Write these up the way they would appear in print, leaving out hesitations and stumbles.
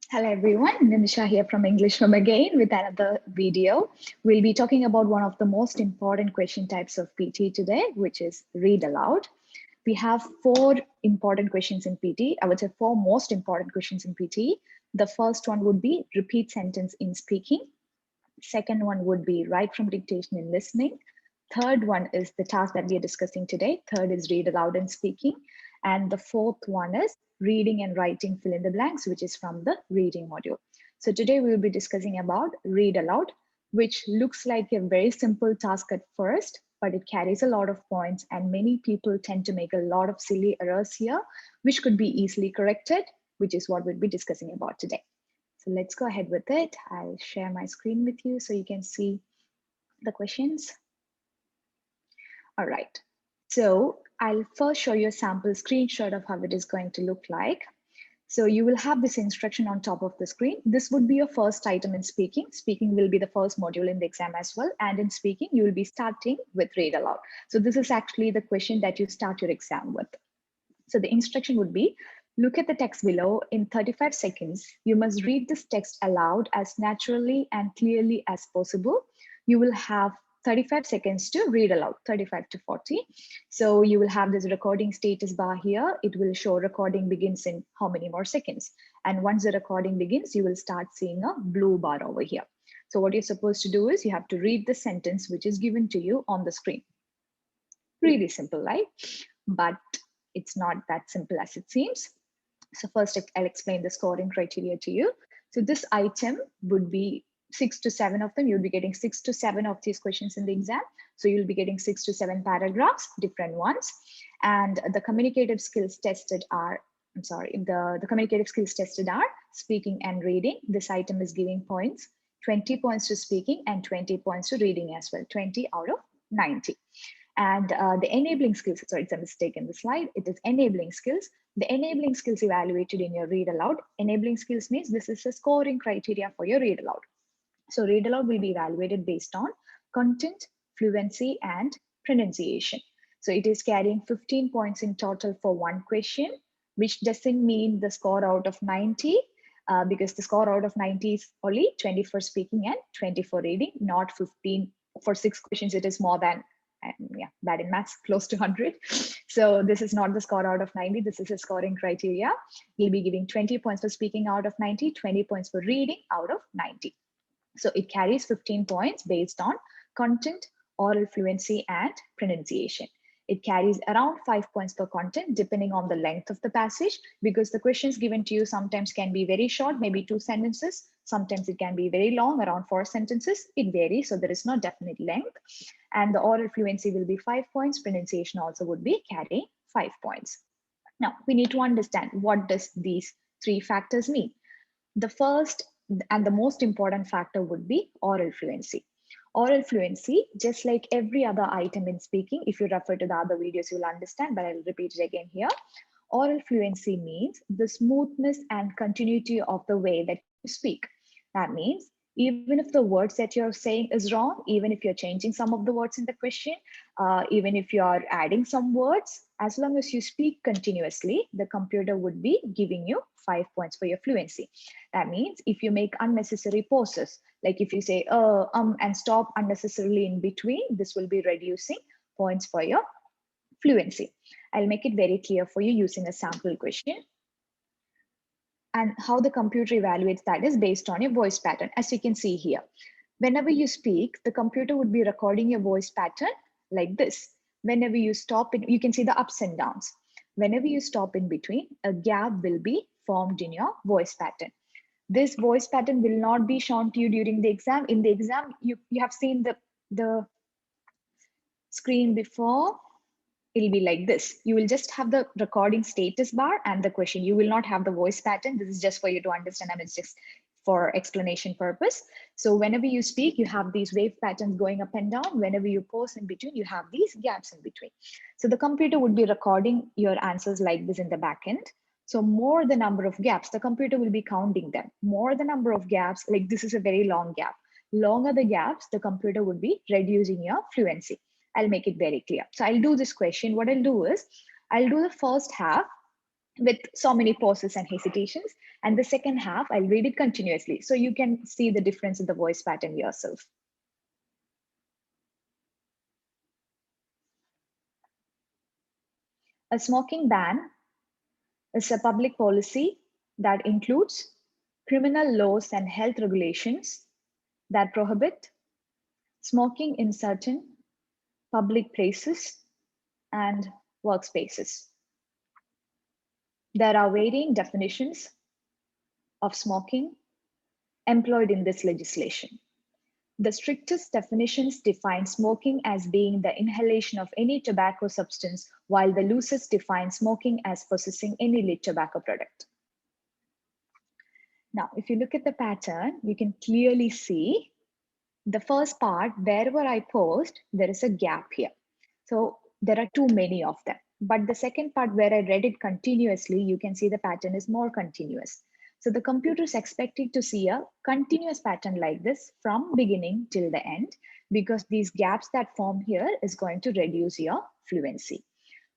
Hello everyone, Nimisha here from Englishfirm again with another video. We'll be talking about one of the most important question types of PT today, which is read aloud. We have four important questions in PT. I would say four most important questions in PT. The first one would be repeat sentence in speaking. Second one would be write from dictation in listening. Third one is the task that we are discussing today. Third is read aloud and speaking. And the fourth one is reading and writing fill in the blanks, which is from the reading module. So today we will be discussing about read aloud, which looks like a very simple task at first, but it carries a lot of points and many people tend to make a lot of silly errors here, which could be easily corrected, which is what we'll be discussing about today. So let's go ahead with it. I'll share my screen with you so you can see the questions. All right. So I'll first show you a sample screenshot of how it is going to look like. So you will have this instruction on top of the screen. This would be your first item in speaking. Speaking will be the first module in the exam as well. And in speaking, you will be starting with read aloud. So this is actually the question that you start your exam with. So the instruction would be, look at the text below. In 35 seconds, you must read this text aloud as naturally and clearly as possible. You will have 35 seconds to read aloud, 35 to 40. So you will have this recording status bar here. It will show recording begins in how many more seconds. And once the recording begins, you will start seeing a blue bar over here. So what you're supposed to do is you have to read the sentence which is given to you on the screen. Really simple, right? But it's not that simple as it seems. So first I'll explain the scoring criteria to you. So this item would be 6 to 7 of them. You'll be getting 6 to 7 of these questions in the exam. So you'll be getting 6 to 7 paragraphs, different ones. And the communicative skills tested are, the communicative skills tested are speaking and reading. This item is giving points, 20 points to speaking and 20 points to reading as well, 20 out of 90. And the enabling skills, sorry, it's a mistake in the slide. It is enabling skills. The enabling skills evaluated in your read aloud. Enabling skills means this is a scoring criteria for your read aloud. So read aloud will be evaluated based on content, fluency, and pronunciation. So it is carrying 15 points in total for one question, which doesn't mean the score out of 90, because the score out of 90 is only 20 for speaking and 20 for reading, not 15 for 6 questions. It is more than, yeah, bad in maths, close to 100. So this is not the score out of 90. This is a scoring criteria. You'll be giving 20 points for speaking out of 90, 20 points for reading out of 90. So it carries 15 points based on content, oral fluency, and pronunciation. It carries around 5 points per content, depending on the length of the passage, because the questions given to you sometimes can be very short, maybe 2 sentences. Sometimes it can be very long, around 4 sentences. It varies, so there is no definite length. And the oral fluency will be 5 points. Pronunciation also would be carrying 5 points. Now, we need to understand what does these 3 factors mean. The first and the most important factor would be oral fluency. Oral fluency, just like every other item in speaking, if you refer to the other videos, you'll understand, but I'll repeat it again here. Oral fluency means the smoothness and continuity of the way that you speak. That means even if the words that you're saying is wrong, even if you're changing some of the words in the question, even if you're adding some words, as long as you speak continuously, the computer would be giving you 5 points for your fluency. That means if you make unnecessary pauses, like if you say and stop unnecessarily in between, this will be reducing points for your fluency. I'll make it very clear for you using a sample question. And how the computer evaluates that is based on your voice pattern, as you can see here. Whenever you speak, the computer would be recording your voice pattern like this. Whenever you stop, you can see the ups and downs. Whenever you stop in between, a gap will be formed in your voice pattern. This voice pattern will not be shown to you during the exam. In the exam, you have seen the screen before. It'll be like this. You will just have the recording status bar and the question. You will not have the voice pattern. This is just for you to understand, and it's just for explanation purpose. So whenever you speak, you have these wave patterns going up and down. Whenever you pause in between, you have these gaps in between. So the computer would be recording your answers like this in the back end. So more the number of gaps, the computer will be counting them. More the number of gaps, like this is a very long gap. Longer the gaps, the computer would be reducing your fluency. I'll make it very clear. So I'll do this question. What I'll do is, I'll do the first half with so many pauses and hesitations. And the second half, I'll read it continuously. So you can see the difference in the voice pattern yourself. A smoking ban is a public policy that includes criminal laws and health regulations that prohibit smoking in certain public places and workspaces. There are varying definitions of smoking employed in this legislation. The strictest definitions define smoking as being the inhalation of any tobacco substance, while the loosest define smoking as possessing any lit tobacco product. Now, if you look at the pattern, you can clearly see the first part, wherever I paused, there is a gap here. So there are too many of them. But the second part where I read it continuously, you can see the pattern is more continuous. So the computer is expected to see a continuous pattern like this from beginning till the end, because these gaps that form here is going to reduce your fluency,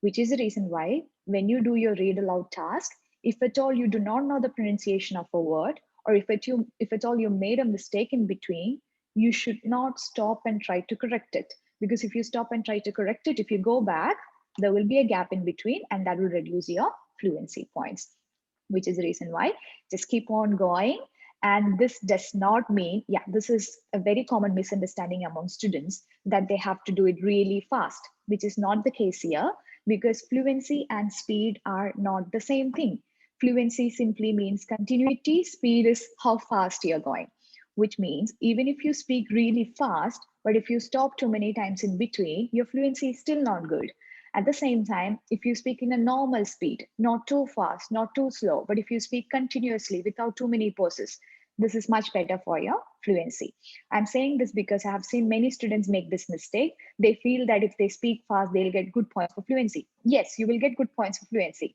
which is the reason why when you do your read aloud task, if at all you do not know the pronunciation of a word, or if at all you made a mistake in between, you should not stop and try to correct it. Because if you stop and try to correct it, if you go back, there will be a gap in between and that will reduce your fluency points, which is the reason why just keep on going. And this does not mean, yeah, this is a very common misunderstanding among students that they have to do it really fast, which is not the case here, because fluency and speed are not the same thing. Fluency simply means continuity, speed is how fast you're going, which means even if you speak really fast, but if you stop too many times in between, your fluency is still not good. At the same time, if you speak in a normal speed, not too fast, not too slow, but if you speak continuously without too many pauses, this is much better for your fluency. I'm saying this because I have seen many students make this mistake. They feel that if they speak fast, they'll get good points for fluency. Yes, you will get good points for fluency.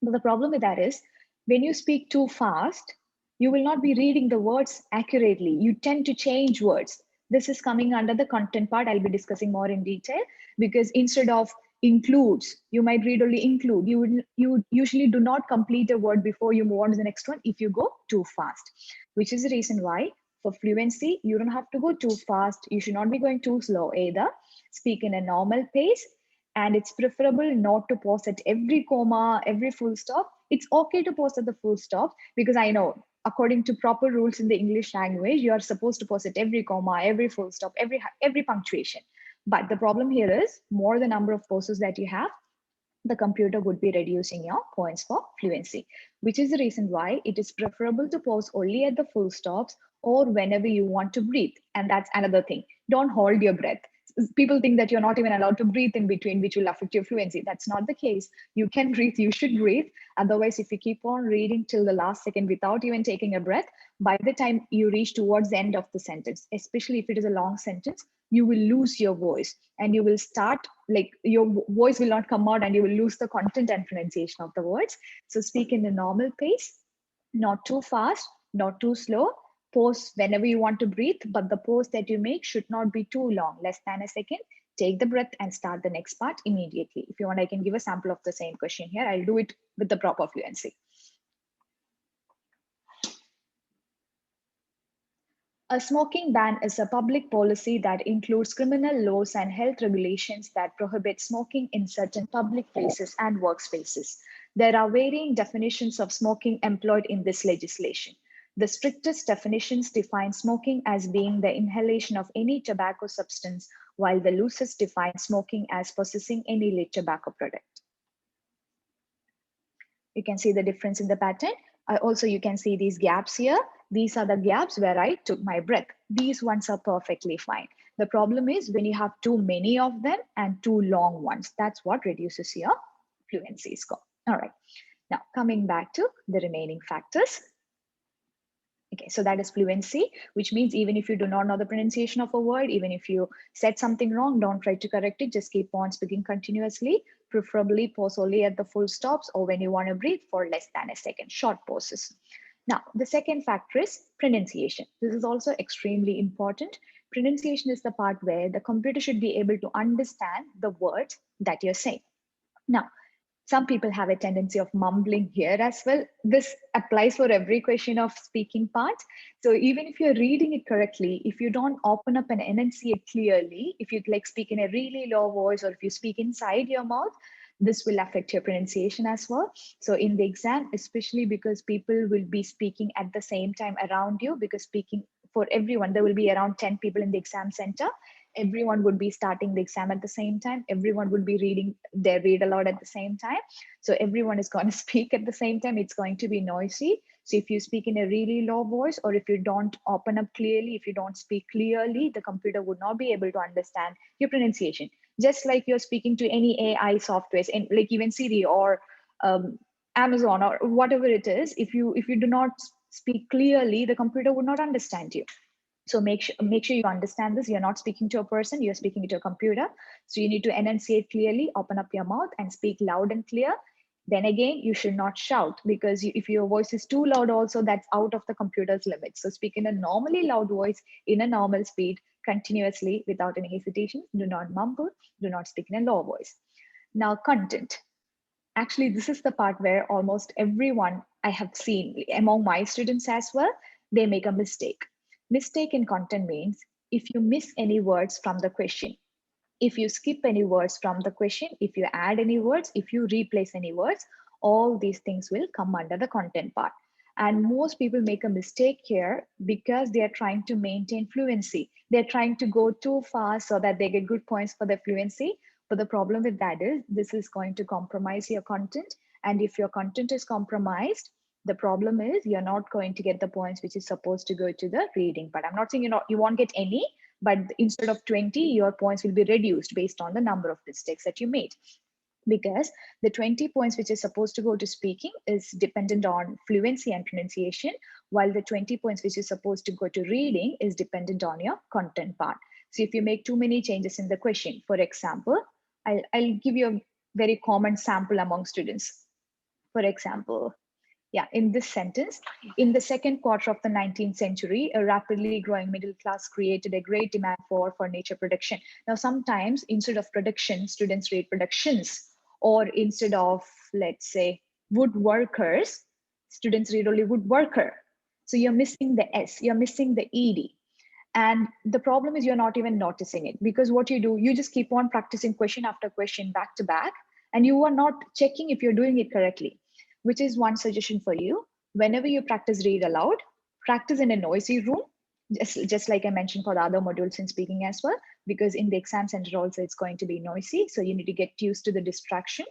But the problem with that is when you speak too fast, you will not be reading the words accurately. You tend to change words. This is coming under the content part. I'll be discussing more in detail, because instead of includes, you might read only include. You usually do not complete a word before you move on to the next one if you go too fast, which is the reason why for fluency, you don't have to go too fast. You should not be going too slow either. Speak in a normal pace, and it's preferable not to pause at every comma, every full stop. It's okay to pause at the full stop, because I know according to proper rules in the English language, you are supposed to pause at every comma, every full stop, every punctuation. But the problem here is more the number of pauses that you have, the computer would be reducing your points for fluency, which is the reason why it is preferable to pause only at the full stops or whenever you want to breathe. And that's another thing. Don't hold your breath. People think that you're not even allowed to breathe in between, which will affect your fluency. That's not the case. You can breathe, you should breathe. Otherwise, if you keep on reading till the last second without even taking a breath, by the time you reach towards the end of the sentence, especially if it is a long sentence, you will lose your voice and you will start, like your voice will not come out and you will lose the content and pronunciation of the words. So speak in a normal pace, not too fast, not too slow. Pause whenever you want to breathe, but the pause that you make should not be too long, less than a second. Take the breath and start the next part immediately. If you want, I can give a sample of the same question here. I'll do it with the proper fluency. A smoking ban is a public policy that includes criminal laws and health regulations that prohibit smoking in certain public places and workspaces. There are varying definitions of smoking employed in this legislation. The strictest definitions define smoking as being the inhalation of any tobacco substance, while the loosest define smoking as possessing any lit tobacco product. You can see the difference in the pattern. Also, you can see these gaps here. These are the gaps where I took my breath. These ones are perfectly fine. The problem is when you have too many of them and too long ones. That's what reduces your fluency score. All right. Now, coming back to the remaining factors. Okay, so that is fluency, which means even if you do not know the pronunciation of a word, even if you said something wrong, don't try to correct it. Just keep on speaking continuously, preferably pause only at the full stops or when you want to breathe for less than a second, short pauses. Now, the second factor is pronunciation. This is also extremely important. Pronunciation is the part where the computer should be able to understand the words that you're saying. Now, Some people have a tendency of mumbling here as well. This applies for every question of speaking part. So even if you're reading it correctly, if you don't open up and enunciate clearly, if you like speak in a really low voice, or if you speak inside your mouth, this will affect your pronunciation as well. So in the exam, especially because people will be speaking at the same time around you, because speaking for everyone, there will be around 10 people in the exam center. Everyone would be starting the exam at the same time. Everyone would be reading their read aloud at the same time. So everyone is going to speak at the same time. It's going to be noisy. So if you speak in a really low voice, or if you don't open up clearly, if you don't speak clearly, the computer would not be able to understand your pronunciation. Just like you're speaking to any AI softwares, and like even Siri or Amazon or whatever it is, if you do not speak clearly, the computer would not understand you. So make sure you understand this. You're not speaking to a person, you're speaking to a computer. So you need to enunciate clearly, open up your mouth and speak loud and clear. Then again, you should not shout, because if your voice is too loud also, that's out of the computer's limits. So speak in a normally loud voice, in a normal speed, continuously, without any hesitation. Do not mumble, do not speak in a low voice. Now, content. Actually, this is the part where almost everyone I have seen among my students as well, they make a mistake. Mistake in content means if you miss any words from the question, if you skip any words from the question, if you add any words, if you replace any words, all these things will come under the content part. And most people make a mistake here because they are trying to maintain fluency. They're trying to go too fast so that they get good points for their fluency. But the problem with that is this is going to compromise your content. And if your content is compromised, the problem is you're not going to get the points which is supposed to go to the reading. But I'm not saying you won't get any, but instead of 20, your points will be reduced based on the number of mistakes that you made. Because the 20 points which is supposed to go to speaking is dependent on fluency and pronunciation, while the 20 points which is supposed to go to reading is dependent on your content part. So if you make too many changes in the question, for example, I'll give you a very common sample among students. For example, yeah, in this sentence, in the second quarter of the 19th century, a rapidly growing middle class created a great demand for furniture production. Now, sometimes instead of production, students read productions, or instead of, let's say, woodworkers, students read only woodworker. So you're missing the S, you're missing the ED. And the problem is you're not even noticing it, because what you do, you just keep on practicing question after question back to back, and you are not checking if you're doing it correctly. Which is one suggestion for you. Whenever you practice read aloud, practice in a noisy room, just like I mentioned for the other modules in speaking as well, because in the exam center also it's going to be noisy. So you need to get used to the distraction.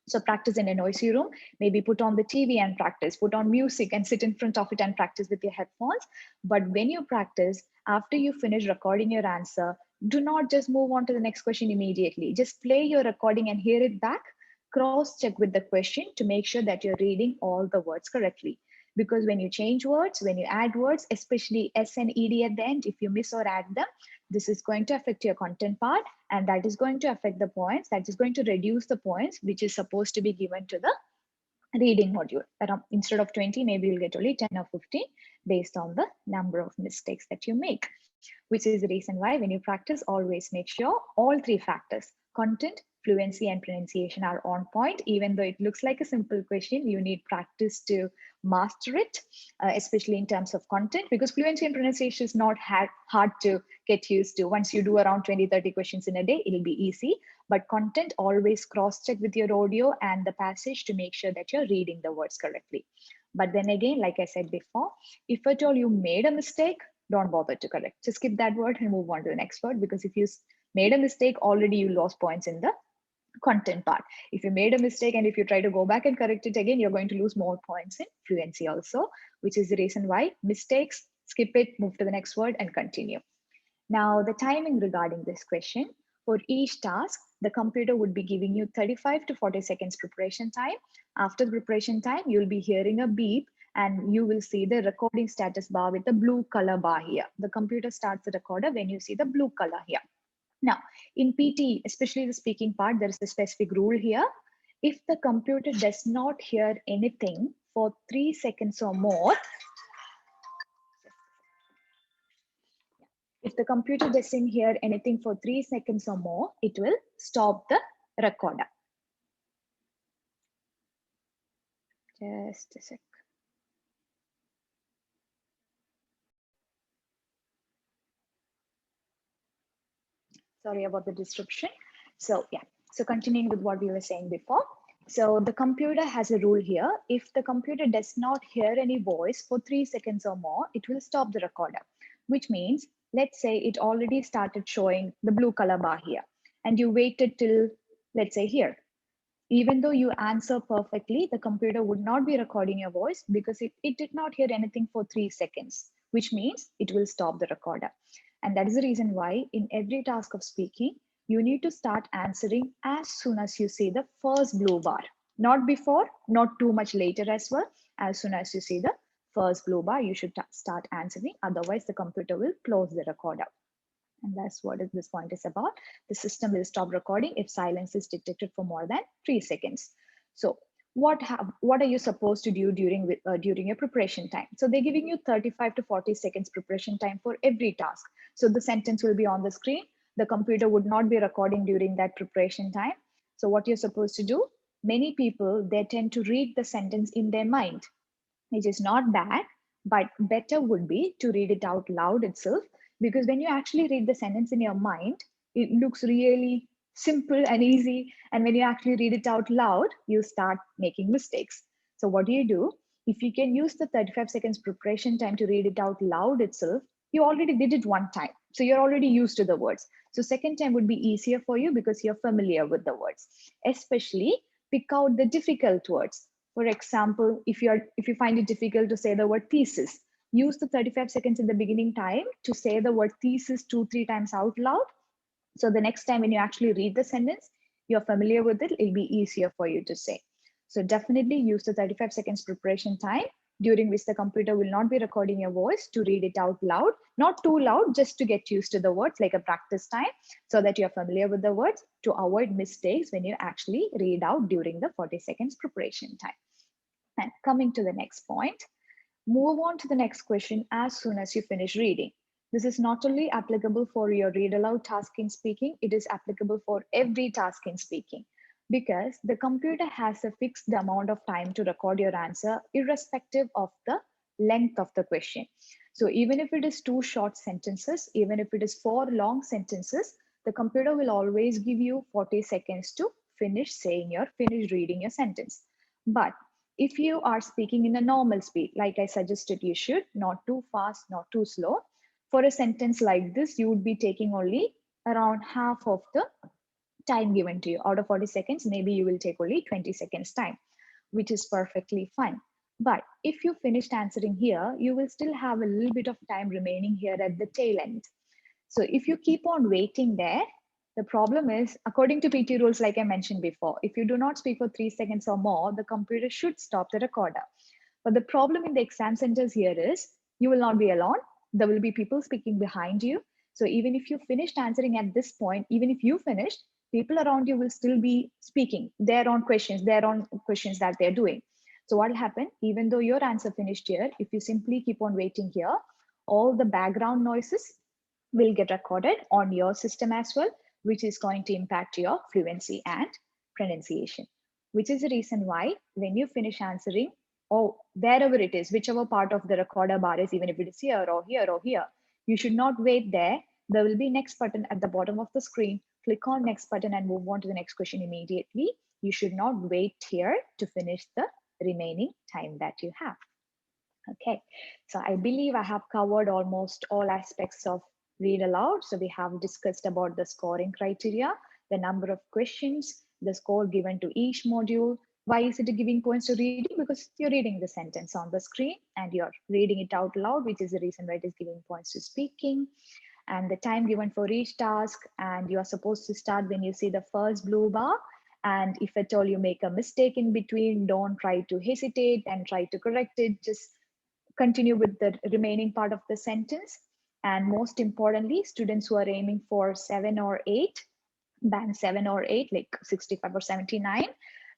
So practice in a noisy room, maybe put on the TV and practice, put on music and sit in front of it and practice with your headphones. But when you practice, after you finish recording your answer, do not just move on to the next question immediately. Just play your recording and hear it back. Cross check with the question to make sure that you're reading all the words correctly. Because when you change words, when you add words, especially S and ED at the end, if you miss or add them, this is going to affect your content part, and that is going to affect the points. That is going to reduce the points which is supposed to be given to the reading module. Instead of 20, maybe you'll get only 10 or 15 based on the number of mistakes that you make, which is the reason why when you practice, always make sure all three factors, content, fluency, and pronunciation are on point. Even though it looks like a simple question, you need practice to master it, especially in terms of content, because fluency and pronunciation is not hard to get used to. Once you do around 20-30 questions in a day, it'll be easy. But content, always cross-check with your audio and the passage to make sure that you're reading the words correctly. But then again, like I said before, if at all you made a mistake, don't bother to correct. Just skip that word and move on to the next word, because if you made a mistake, already you lost points in the content part. If you made a mistake and if you try to go back and correct it again, you're going to lose more points in fluency also, which is the reason why mistakes, skip it, move to the next word and continue. Now, the timing regarding this question, for each task, the computer would be giving you 35 to 40 seconds preparation time. After the preparation time, you'll be hearing a beep and you will see the recording status bar with the blue color bar here. The computer starts the recorder when you see the blue color here. Now, in PTE, especially the speaking part, there is a specific rule here. If the computer does not hear anything for 3 seconds or more, if the computer doesn't hear anything for 3 seconds or more, it will stop the recorder. Just a sec. Sorry about the disruption. So yeah, so continuing with what we were saying before. So the computer has a rule here. If the computer does not hear any voice for 3 seconds or more, it will stop the recorder, which means, let's say it already started showing the blue color bar here, and you waited till, let's say here. Even though you answer perfectly, the computer would not be recording your voice because it did not hear anything for 3 seconds, which means it will stop the recorder. And that is the reason why in every task of speaking, you need to start answering as soon as you see the first blue bar. Not before, not too much later as well. As soon as you see the first blue bar, you should start answering. Otherwise, the computer will close the recorder. And that's what this point is about. The system will stop recording if silence is detected for more than 3 seconds. So what are you supposed to do during your preparation time? So they're giving you 35 to 40 seconds preparation time for every task. So the sentence will be on the screen. The computer would not be recording during that preparation time. So what you're supposed to do, many people, they tend to read the sentence in their mind, which is not bad, but better would be to read it out loud itself, because when you actually read the sentence in your mind, it looks really simple and easy. And when you actually read it out loud, you start making mistakes. So what do you do? If you can use the 35 seconds preparation time to read it out loud itself, you already did it one time. So you're already used to the words. So second time would be easier for you because you're familiar with the words. Especially pick out the difficult words. For example, if you find it difficult to say the word thesis, use the 35 seconds in the beginning time to say the word thesis 2-3 times out loud. So the next time when you actually read the sentence, you're familiar with it, it'll be easier for you to say. So definitely use the 35 seconds preparation time, during which the computer will not be recording your voice, to read it out loud, not too loud, just to get used to the words, like a practice time, so that you're familiar with the words, to avoid mistakes when you actually read out during the 40 seconds preparation time. And coming to the next point, move on to the next question as soon as you finish reading. This is not only applicable for your read aloud task in speaking, it is applicable for every task in speaking, because the computer has a fixed amount of time to record your answer irrespective of the length of the question. So even if it is 2 short sentences, even if it is 4 long sentences, the computer will always give you 40 seconds to finish reading your sentence. But if you are speaking in a normal speed, like I suggested you should, not too fast, not too slow, for a sentence like this, you would be taking only around half of the time given to you. Out of 40 seconds, maybe you will take only 20 seconds time, which is perfectly fine. But if you finished answering here, you will still have a little bit of time remaining here at the tail end. So if you keep on waiting there, the problem is, according to PT rules, like I mentioned before, if you do not speak for 3 seconds or more, the computer should stop the recorder. But the problem in the exam centers here is, you will not be alone. There will be people speaking behind you. So even if you finished answering at this point, even if you finished, people around you will still be speaking their own questions that they're doing. So what will happen, even though your answer finished here, if you simply keep on waiting here, all the background noises will get recorded on your system as well, which is going to impact your fluency and pronunciation, which is the reason why when you finish answering, or wherever it is, whichever part of the recorder bar is, even if it is here or here or here, you should not wait there. There will be next button at the bottom of the screen. Click on next button and move on to the next question immediately. You should not wait here to finish the remaining time that you have. Okay, so I believe I have covered almost all aspects of read aloud. So we have discussed about the scoring criteria, the number of questions, the score given to each module. Why is it giving points to reading? Because you're reading the sentence on the screen and you're reading it out loud, which is the reason why it is giving points to speaking. And the time given for each task, and you are supposed to start when you see the first blue bar. And if at all you make a mistake in between, don't try to hesitate and try to correct it. Just continue with the remaining part of the sentence. And most importantly, students who are aiming for 7 or 8, band 7 or 8, like 65 or 79,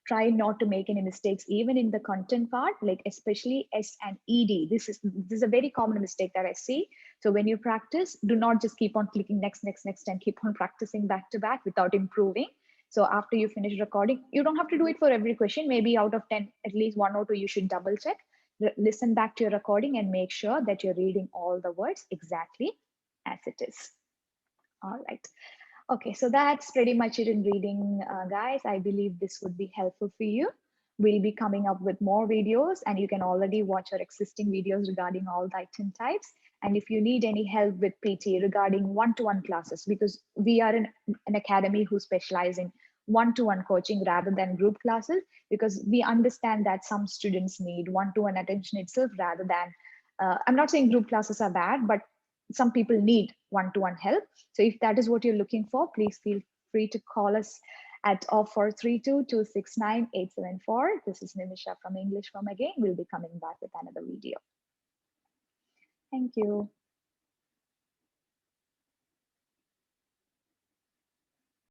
try not to make any mistakes even in the content part, like especially S and ED. This is a very common mistake that I see. So when you practice, do not just keep on clicking next and keep on practicing back to back without improving. So after you finish recording, you don't have to do it for every question. Maybe out of 10, at least 1 or 2, you should double check. Listen back to your recording and make sure that you're reading all the words exactly as it is. All right. Okay, so that's pretty much it in reading, guys. I believe this would be helpful for you. We'll be coming up with more videos, and you can already watch our existing videos regarding all the item types. And if you need any help with PT regarding one-to-one classes, because we are an academy who specialize in one-to-one coaching rather than group classes, because we understand that some students need one-to-one attention itself rather than, I'm not saying group classes are bad, but some people need one-to-one help. So if that is what you're looking for, please feel free to call us at 0432-269-874. This is Nimisha from Englishfirm again. We'll be coming back with another video. Thank you.